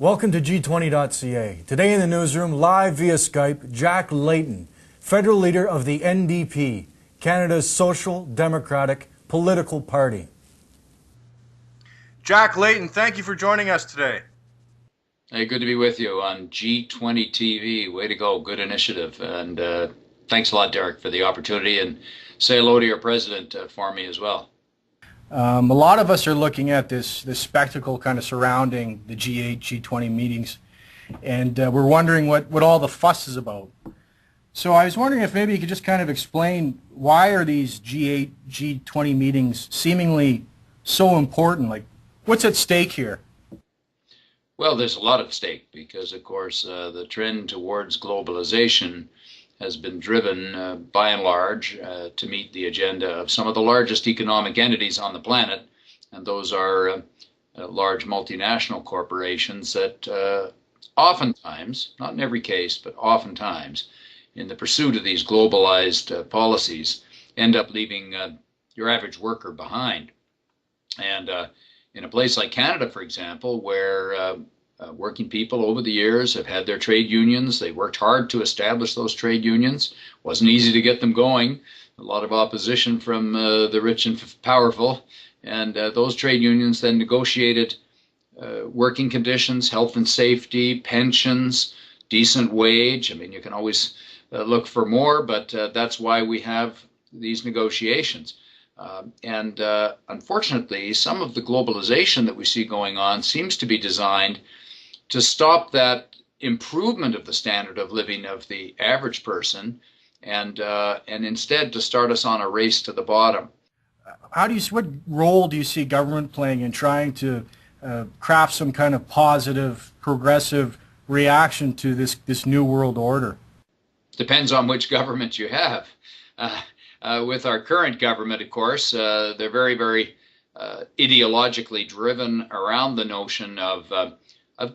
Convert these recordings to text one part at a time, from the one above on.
Welcome to G20.ca. Today in the newsroom, live via Skype, Jack Layton, federal leader of the NDP, Canada's Social Democratic Political Party. Jack Layton, thank you for joining us today. Hey, good to be with you on G20 TV. Way to go. Good initiative. And thanks a lot, Derek, for the opportunity. And say hello to your president for me as well. A lot of us are looking at this spectacle kind of surrounding the G8, G20 meetings, and we're wondering what all the fuss is about. So I was wondering if maybe you could just kind of explain why are these G8, G20 meetings seemingly so important? Like, what's at stake here? Well, there's a lot at stake because, of course, the trend towards globalization has been driven by and large to meet the agenda of some of the largest economic entities on the planet, and those are large multinational corporations that oftentimes, not in every case, but oftentimes, in the pursuit of these globalized policies, end up leaving your average worker behind. And in a place like Canada, for example, where working people over the years have had their trade unions. They worked hard to establish those trade unions. Wasn't easy to get them going. A lot of opposition from the rich and powerful. And those trade unions then negotiated working conditions, health and safety, pensions, decent wage. I mean, you can always look for more, but that's why we have these negotiations. And unfortunately, some of the globalization that we see going on seems to be designed to stop that improvement of the standard of living of the average person, and instead to start us on a race to the bottom. What role do you see government playing in trying to craft some kind of positive, progressive reaction to this new world order? Depends on which government you have. With our current government, of course, they're very, very ideologically driven around the notion of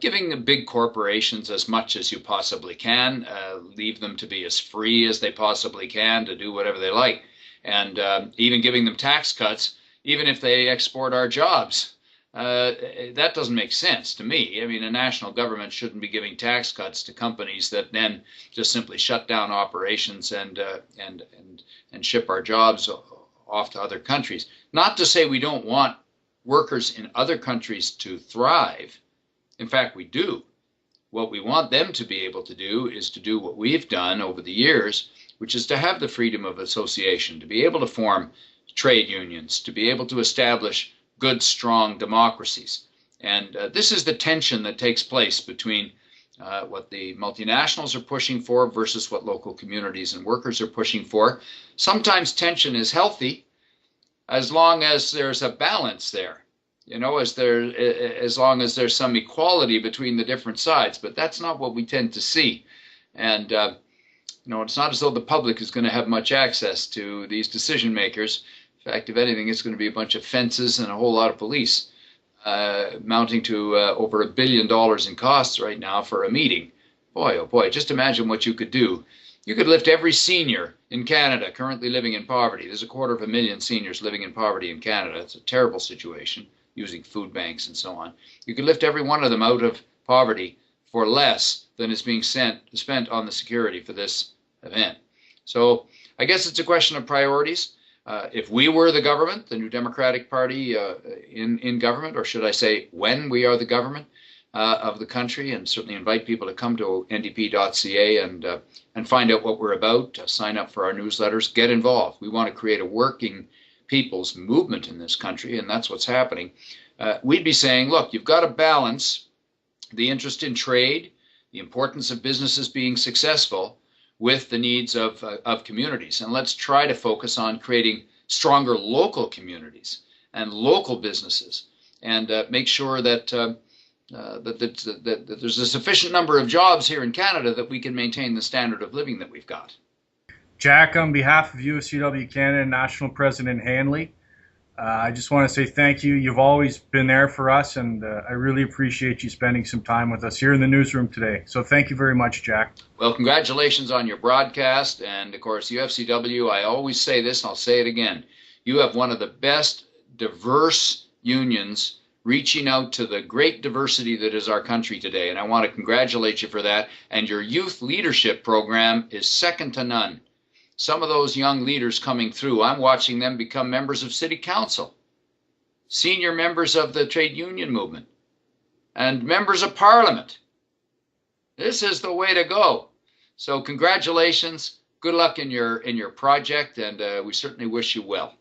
giving the big corporations as much as you possibly can, leave them to be as free as they possibly can to do whatever they like, and even giving them tax cuts, even if they export our jobs. That doesn't make sense to me. I mean, a national government shouldn't be giving tax cuts to companies that then just simply shut down operations and ship our jobs off to other countries. Not to say we don't want workers in other countries to thrive. In fact, we do. What we want them to be able to do is to do what we've done over the years, which is to have the freedom of association, to be able to form trade unions, to be able to establish good, strong democracies. And this is the tension that takes place between what the multinationals are pushing for versus what local communities and workers are pushing for. Sometimes tension is healthy as long as there's a balance there. You know, as long as there's some equality between the different sides, but that's not what we tend to see. And, you know, it's not as though the public is going to have much access to these decision makers. In fact, if anything, it's going to be a bunch of fences and a whole lot of police, mounting to over $1 billion in costs right now for a meeting. Boy, oh boy, just imagine what you could do. You could lift every senior in Canada currently living in poverty. There's 250,000 seniors living in poverty in Canada. It's a terrible situation, using food banks and so on. You could lift every one of them out of poverty for less than is being spent on the security for this event. So I guess it's a question of priorities. If we were the government, the New Democratic Party in government, or should I say when we are the government of the country, and certainly invite people to come to ndp.ca and find out what we're about, sign up for our newsletters, get involved. We want to create a working people's movement in this country, and that's what's happening. We'd be saying, look, you've got to balance the interest in trade, the importance of businesses being successful, with the needs of communities. And let's try to focus on creating stronger local communities and local businesses, and make sure that, that there's a sufficient number of jobs here in Canada that we can maintain the standard of living that we've got. Jack, on behalf of UFCW Canada National President Hanley, I just want to say thank you. You've always been there for us, and I really appreciate you spending some time with us here in the newsroom today. So thank you very much, Jack. Well, congratulations on your broadcast, and of course, UFCW, I always say this, and I'll say it again, you have one of the best diverse unions reaching out to the great diversity that is our country today. And I want to congratulate you for that. And your youth leadership program is second to none. Some of those young leaders coming through, I'm watching them become members of city council, senior members of the trade union movement, and members of parliament. This is the way to go. So congratulations. Good luck in your project, and we certainly wish you well.